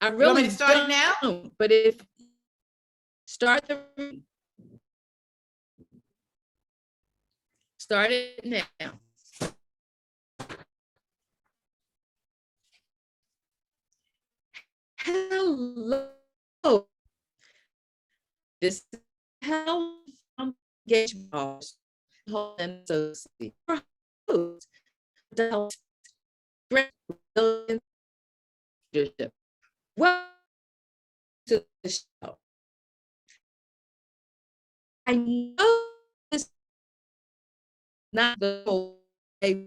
I You want me really to start it now? don't, but if start it now. Hello. This is Helen from Engagement Office. And Associate. Your host, Dallas Grant, Leadership. Welcome to the show. I know this is not the whole way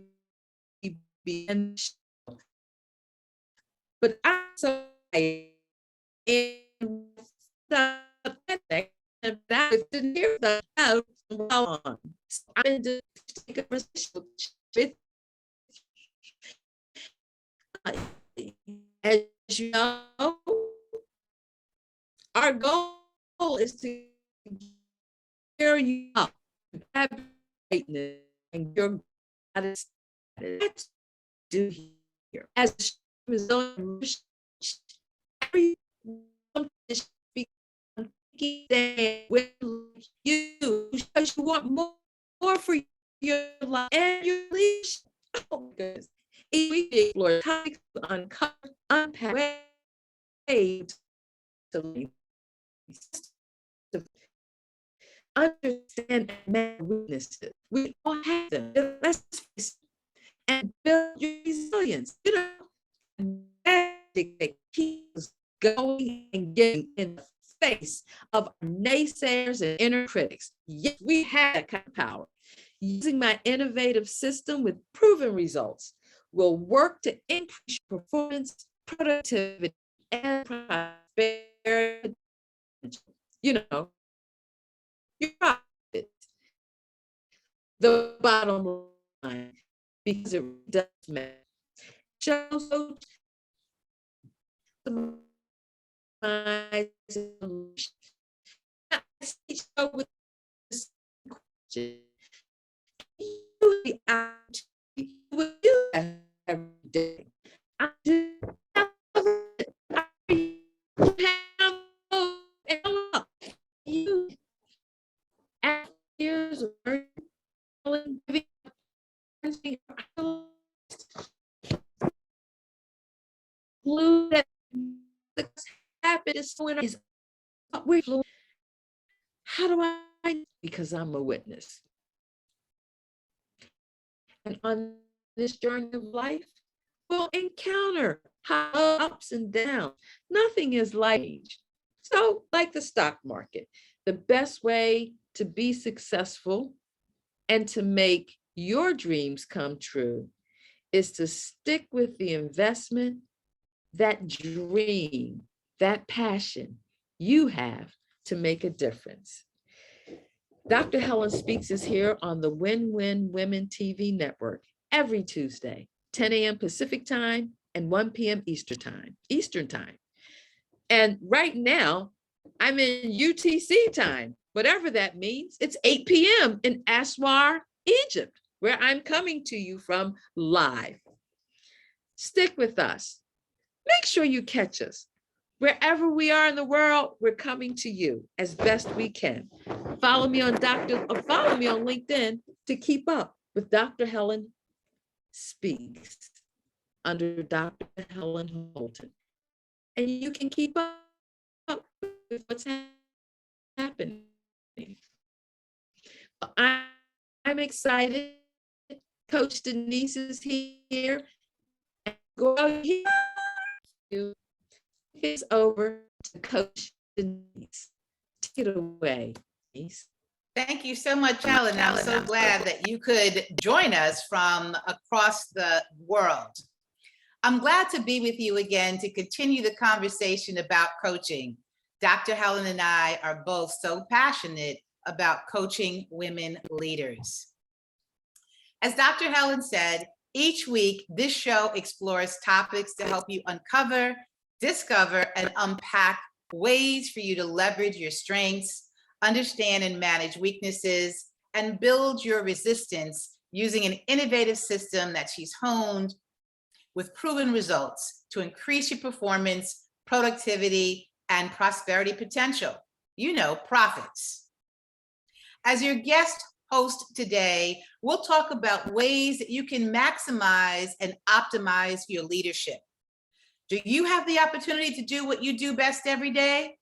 we begin the show, but I'm so and that didn't hear the show well on. So I'm in to take a position with as you know, our goal is to gear you up, have greatness, and your let's do here as resilient. Every with you because you want more for your life and your leadership. Oh, goodness. We explore topics, uncover, unpack ways to understand and manage weaknesses. We all have them. Let's face it, and build your resilience. You know, magic that keeps going and getting in the face of naysayers and inner critics. Yes, we have that kind of power. Using my innovative system with proven results will work to increase your performance, productivity, and prosperity. You know, your profit, the bottom line, because it does matter. Shows my with this question. You do that every day. I do. You years of glue that happens is how do I? Because I'm a witness. And on this journey of life, we'll encounter ups and downs. Nothing is light. So, like the stock market, the best way to be successful and to make your dreams come true is to stick with the investment, that dream, that passion you have to make a difference. Dr. Helen Speaks is here on the Win-Win Women TV network every Tuesday, 10 a.m. Pacific time and 1 p.m. Eastern time. And right now, I'm in UTC time, whatever that means. It's 8 p.m. in Aswan, Egypt, where I'm coming to you from live. Stick with us. Make sure you catch us. Wherever we are in the world, we're coming to you as best we can. Follow me on LinkedIn to keep up with Dr. Helen Speaks under Dr. Helen Holton. And you can keep up with what's happening. I'm excited. Coach Denise is here. Go out here. It's over to Coach Denise. Take it away, Denise. Thank you so much, Helen. I'm so glad that you could join us from across the world. I'm glad to be with you again to continue the conversation about coaching. Dr. Helen and I are both so passionate about coaching women leaders. As Dr. Helen said, each week, this show explores topics to help you uncover, discover, and unpack ways for you to leverage your strengths, understand and manage weaknesses, and build your resistance using an innovative system that she's honed with proven results to increase your performance, productivity, and prosperity potential. You know, profits. As your guest host today, we'll talk about ways that you can maximize and optimize your leadership. Do you have the opportunity to do what you do best every day?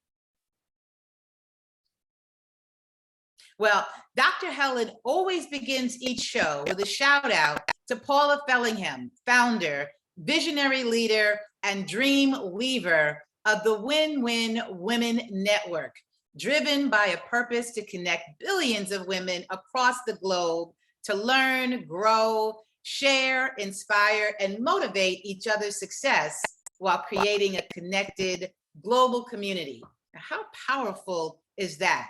Well, Dr. Helen always begins each show with a shout out to Paula Fellingham, founder, visionary leader, and dream weaver of the Win-Win Women Network, driven by a purpose to connect billions of women across the globe to learn, grow, share, inspire, and motivate each other's success while creating a connected global community. How powerful is that?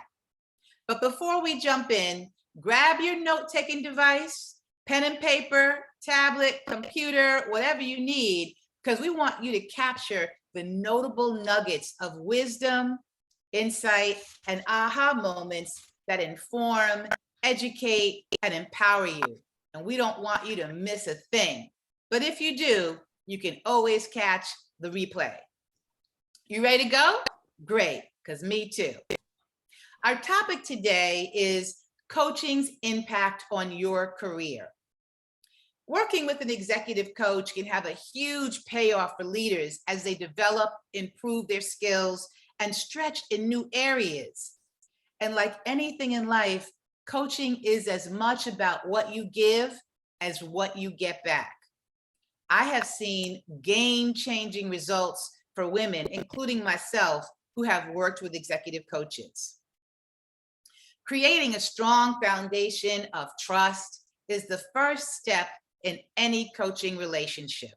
But before we jump in, grab your note-taking device, pen and paper, tablet, computer, whatever you need, because we want you to capture the notable nuggets of wisdom, insight, and aha moments that inform, educate, and empower you. And we don't want you to miss a thing. But if you do, you can always catch the replay. You ready to go? Great, because me too. Our topic today is coaching's impact on your career. Working with an executive coach can have a huge payoff for leaders as they develop, improve their skills, and stretch in new areas. And like anything in life, coaching is as much about what you give as what you get back. I have seen game-changing results for women, including myself, who have worked with executive coaches. Creating a strong foundation of trust is the first step in any coaching relationship.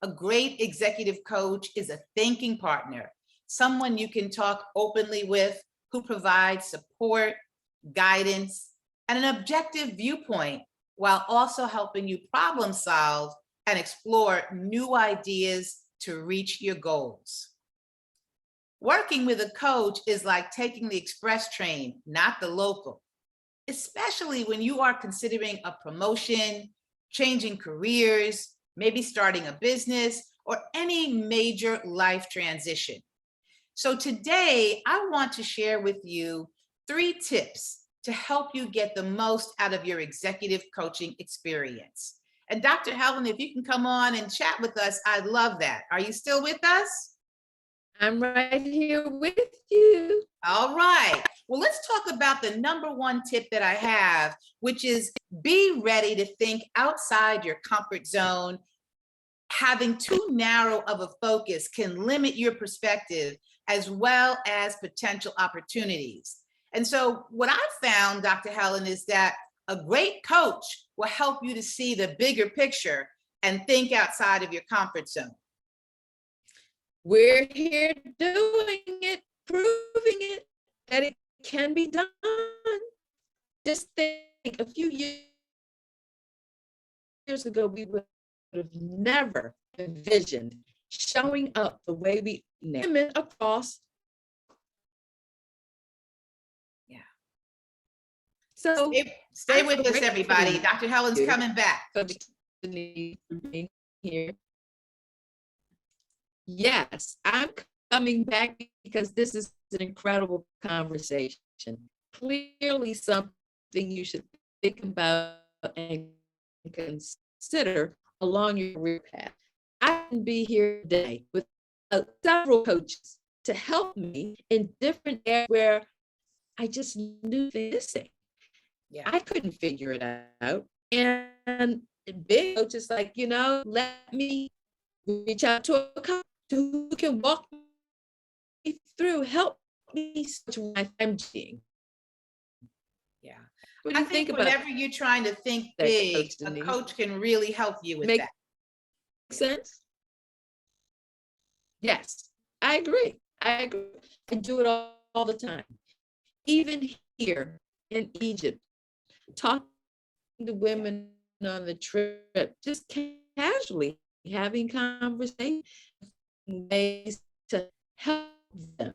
A great executive coach is a thinking partner, someone you can talk openly with, who provides support, guidance, and an objective viewpoint while also helping you problem solve and explore new ideas to reach your goals. Working with a coach is like taking the express train, not the local, especially when you are considering a promotion, changing careers, maybe starting a business, or any major life transition. So today, I want to share with you 3 tips to help you get the most out of your executive coaching experience. And Dr. Helen, if you can come on and chat with us, I'd love that. Are you still with us? I'm right here with you. All right. Well, let's talk about the number 1 tip that I have, which is be ready to think outside your comfort zone. Having too narrow of a focus can limit your perspective as well as potential opportunities. And so what I found, Dr. Helen, is that a great coach will help you to see the bigger picture and think outside of your comfort zone. We're here doing it, proving it, that it can be done. Just think, a few years ago, we would have never envisioned showing up the way we now women across. Yeah. So Stay with us, everybody. Dr. Helen's coming back. Here. Yes, I'm coming back because this is an incredible conversation. Clearly something you should think about and consider along your career path. I can be here today with several coaches to help me in different areas where I just knew this thing. Yeah. I couldn't figure it out. And big coaches like, let me reach out to a coach who can walk me through, help me switch my thinking. Yeah. What do you think about whenever you're trying to think big, a coach can really help you with that. Make sense? Yes, I agree. I do it all the time. Even here in Egypt, talking to women on the trip, just casually having conversations, ways to help them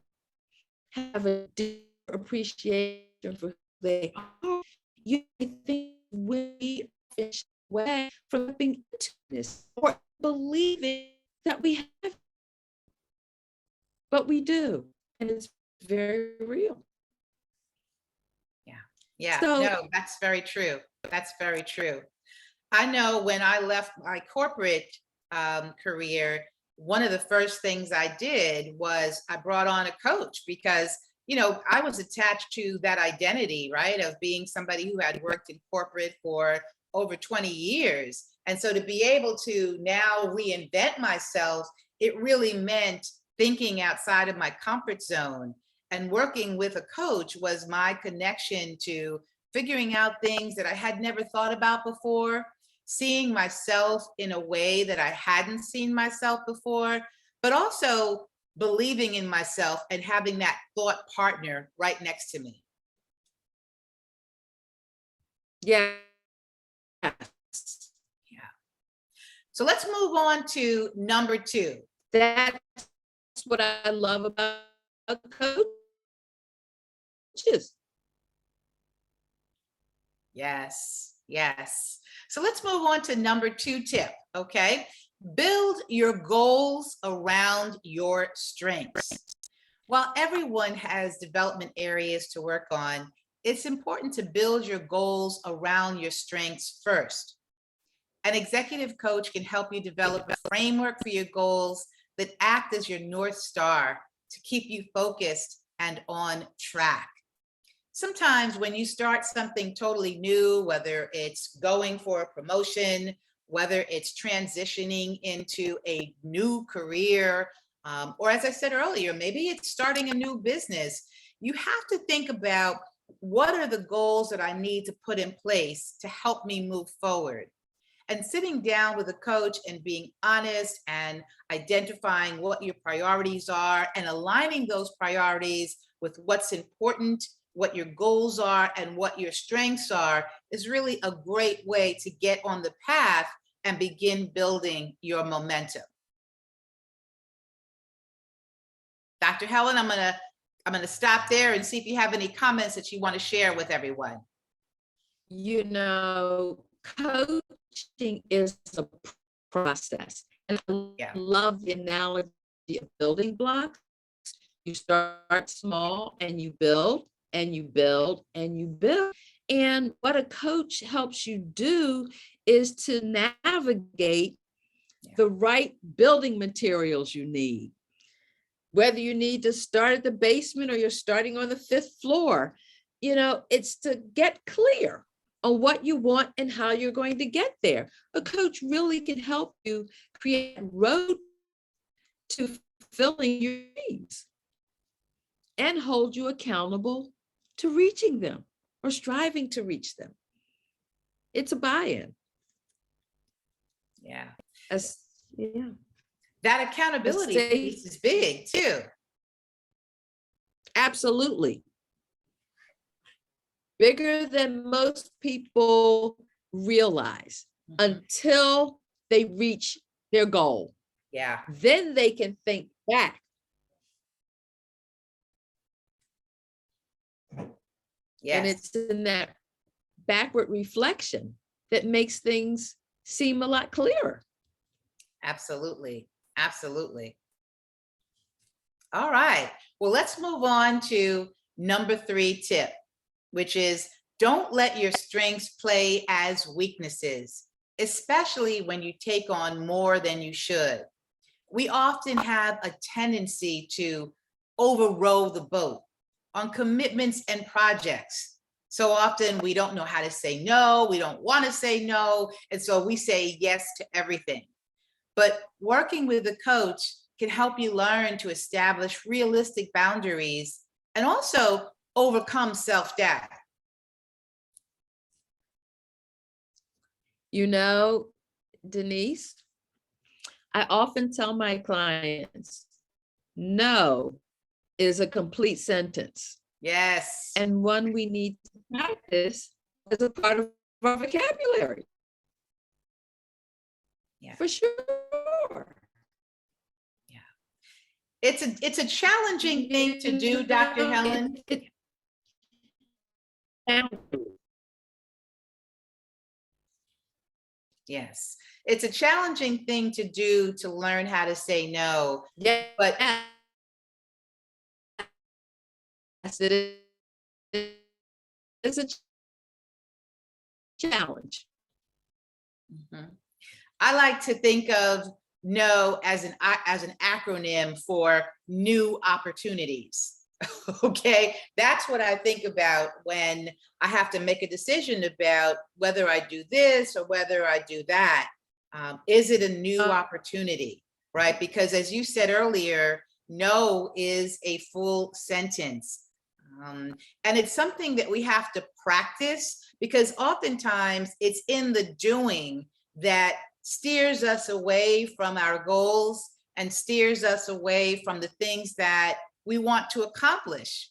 have a deeper appreciation for who they are. You think we fish away from being into this or believing that we have but we do, and it's very real. Yeah, So no, that's very true. That's very true. I know when I left my corporate career, one of the first things I did was I brought on a coach because, I was attached to that identity, right, of being somebody who had worked in corporate for over 20 years. And so to be able to now reinvent myself, it really meant thinking outside of my comfort zone. And working with a coach was my connection to figuring out things that I had never thought about before, seeing myself in a way that I hadn't seen myself before, but also believing in myself and having that thought partner right next to me. yes, Yeah. So let's move on to number 2. that's what I love about coaches. Yes, yes. So let's move on to number 2 tip, okay? Build your goals around your strengths. While everyone has development areas to work on, it's important to build your goals around your strengths first. An executive coach can help you develop a framework for your goals that act as your North Star to keep you focused and on track. Sometimes when you start something totally new, whether it's going for a promotion, whether it's transitioning into a new career, or as I said earlier, maybe it's starting a new business, you have to think about what are the goals that I need to put in place to help me move forward. And sitting down with a coach and being honest and identifying what your priorities are and aligning those priorities with what's important, what your goals are, and what your strengths are is really a great way to get on the path and begin building your momentum. Dr. Helen, I'm gonna stop there and see if you have any comments that you want to share with everyone. Coaching is a process. And I Yeah. love the analogy of building blocks. You start small and you build and you build and you build. And what a coach helps you do is to navigate the right building materials you need. Whether you need to start at the basement or you're starting on the 5th floor, it's to get clear on what you want and how you're going to get there. A coach really can help you create a road to fulfilling your needs and hold you accountable to reaching them or striving to reach them. It's a buy-in. Yeah. Yeah. That accountability piece is big too. Absolutely. Bigger than most people realize until they reach their goal. Yeah. Then they can think back. Yes. And it's in that backward reflection that makes things seem a lot clearer. Absolutely. Absolutely. All right. Well, let's move on to number 3 tip, which is don't let your strengths play as weaknesses, especially when you take on more than you should. We often have a tendency to overrow the boat on commitments and projects. So often we don't know how to say no, we don't want to say no, and so we say yes to everything. But working with a coach can help you learn to establish realistic boundaries and also overcome self-doubt. Denise, I often tell my clients, no is a complete sentence. Yes. And one we need to practice as a part of our vocabulary. Yeah. For sure. Yeah. It's a challenging thing to do, Dr. Helen. Yes. It's a challenging thing to do to learn how to say no. Yeah. But it is a challenge. Mhm. I like to think of NO as an acronym for new opportunities. Okay, that's what I think about when I have to make a decision about whether I do this or whether I do that. Is it a new opportunity, right? Because as you said earlier, no is a full sentence. And it's something that we have to practice because oftentimes it's in the doing that steers us away from our goals and steers us away from the things that we want to accomplish.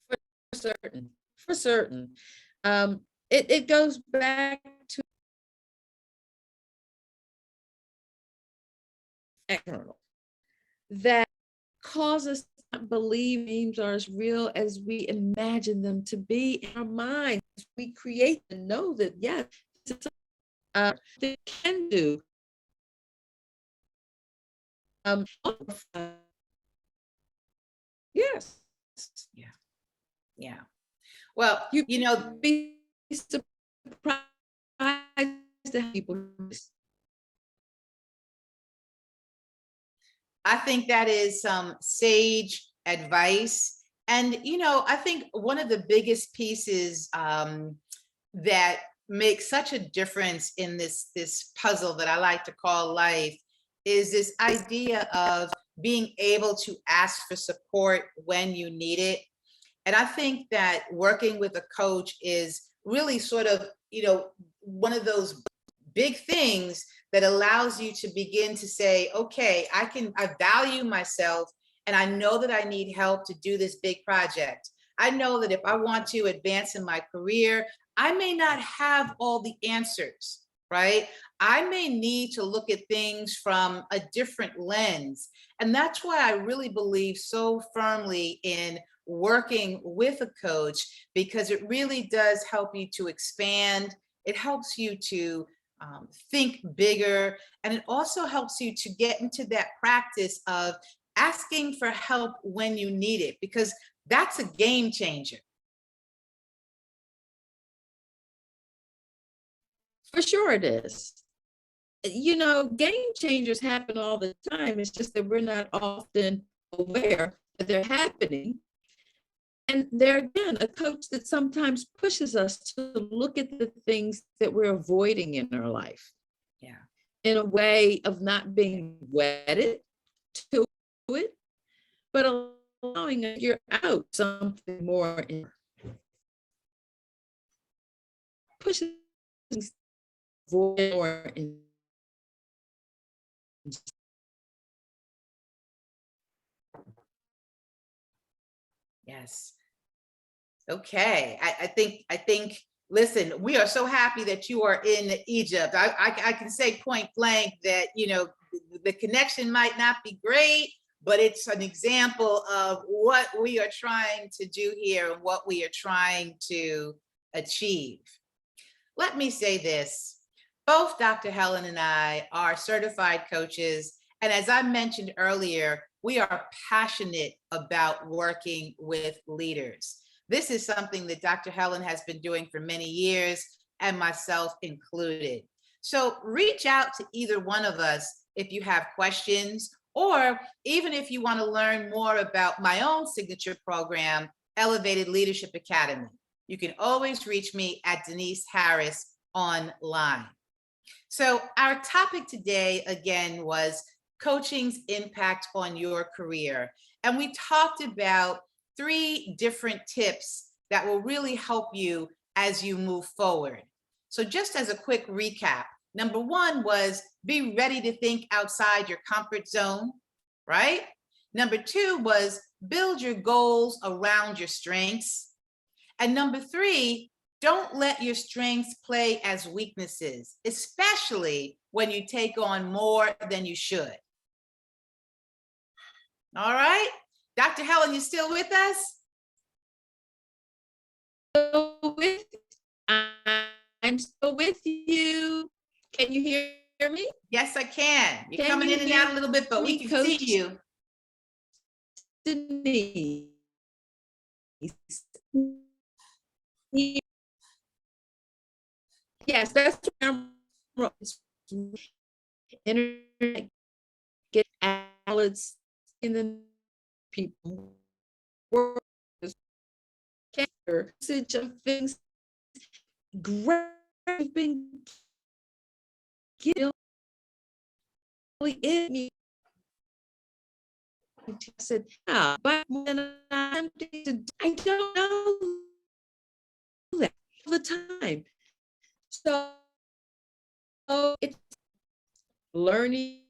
For certain, for certain. It goes back to external that causes us to not believe dreams are as real as we imagine them to be in our minds. We create and know that yes, they can do. Um, yes, Yeah. Yeah. Well, you you know, be surprised that people. I think that is some sage advice. And, you know, I think one of the biggest pieces that makes such a difference in this puzzle that I like to call life is this idea of being able to ask for support when you need it. And I think that working with a coach is really sort of, you know, one of those big things that allows you to begin to say, okay, I value myself and I know that I need help to do this big project. I know that if I want to advance in my career, I may not have all the answers, right? I may need to look at things from a different lens. And that's why I really believe so firmly in working with a coach, because it really does help you to expand. It helps you to think bigger, and it also helps you to get into that practice of asking for help when you need it, because that's a game changer. For sure it is. You know, game changers happen all the time. It's just that we're not often aware that they're happening. And they're again a coach that sometimes pushes us to look at the things that we're avoiding in our life Yeah. in a way of not being wedded to it, but allowing us to figure out something more in pushes more in. Yes. Okay. I think, listen, we are so happy that you are in Egypt. I can say point blank that, you know, the connection might not be great, but it's an example of what we are trying to do here and what we are trying to achieve. Let me say this. Both Dr. Helen and I are certified coaches. And as I mentioned earlier, we are passionate about working with leaders. This is something that Dr. Helen has been doing for many years, and myself included. So reach out to either one of us if you have questions, or even if you want to learn more about my own signature program, Elevated Leadership Academy. You can always reach me at Denise Harris online. So our topic today, again, was coaching's impact on your career. And we talked about 3 different tips that will really help you as you move forward. So just as a quick recap, number 1 was be ready to think outside your comfort zone, right? Number 2 was build your goals around your strengths. And number 3, don't let your strengths play as weaknesses, especially when you take on more than you should. All right. Dr. Helen, you still with us? With, I'm still with you. Can you hear me? Yes, I can. You're Can coming you in and out a little bit, but we me, can Coach? see you. Denise. Yes, that's what internet get outlets in the people work usage of things great been in me. I said, yeah, but when I'm I don't know that all the time. So it's learning.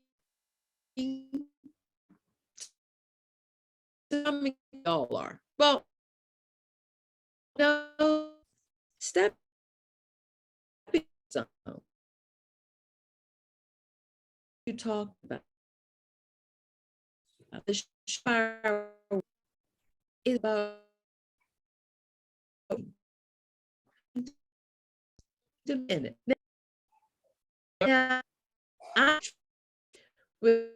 Some all are. Well, no, step zone. You talk about the shower is about a minute. Now, I with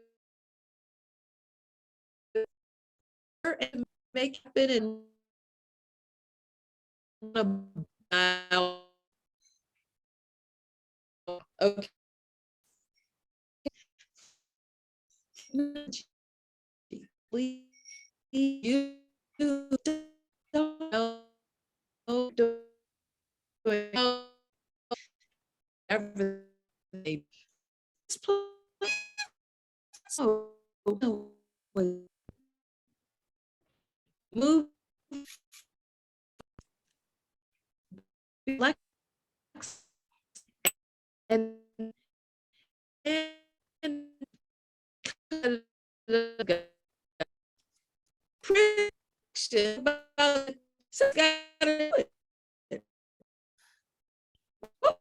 her and make it in a okay. Please, you don't know everything. So move, relax, and and prediction about so gotta do it. What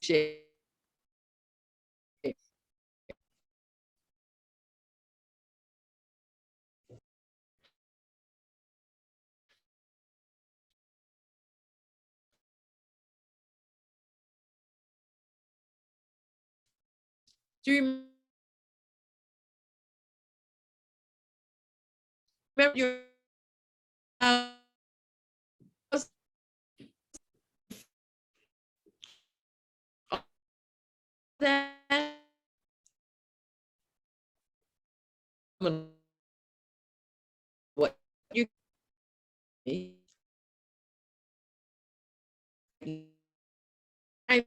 shit? Do you remember your that? What you I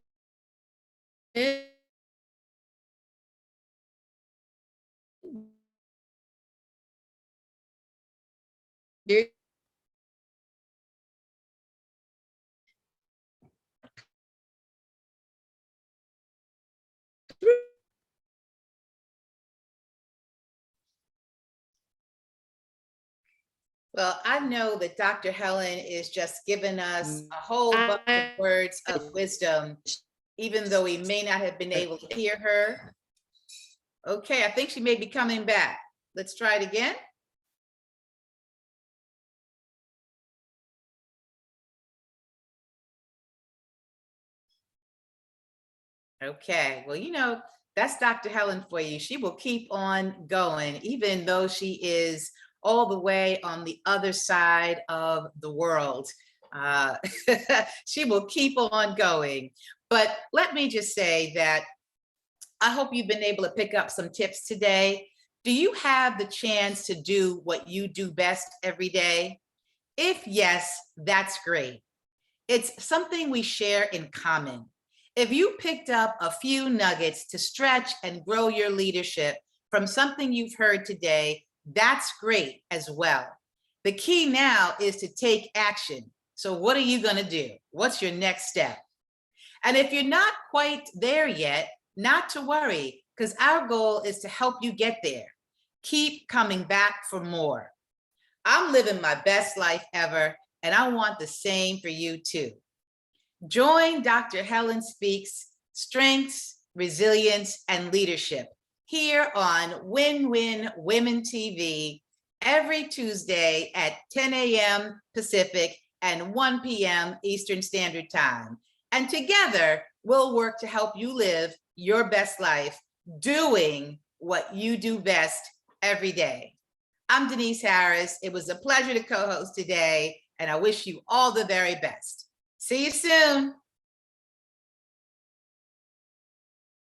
Well, I know that Dr. Helen is just giving us a whole bunch of I words of wisdom, even though we may not have been able to hear her. Okay, I think she may be coming back. Let's try it again. Okay, well, that's Dr. Helen for you. She will keep on going, even though she is all the way on the other side of the world. Uh, she will keep on going. But let me just say that I hope you've been able to pick up some tips today. Do you have the chance to do what you do best every day? If yes, that's great. It's something we share in common. If you picked up a few nuggets to stretch and grow your leadership from something you've heard today, that's great as well. The key now is to take action. So, what are you going to do? What's your next step? And if you're not quite there yet, not to worry, because our goal is to help you get there. Keep coming back for more. I'm living my best life ever, and I want the same for you too. Join Dr. Helen Speaks Strengths, Resilience, and Leadership here on Win Win Women TV every Tuesday at 10 a.m. Pacific and 1 p.m. Eastern Standard Time. And together, we'll work to help you live your best life doing what you do best every day. I'm Denise Harris. It was a pleasure to co-host today, and I wish you all the very best. See you soon.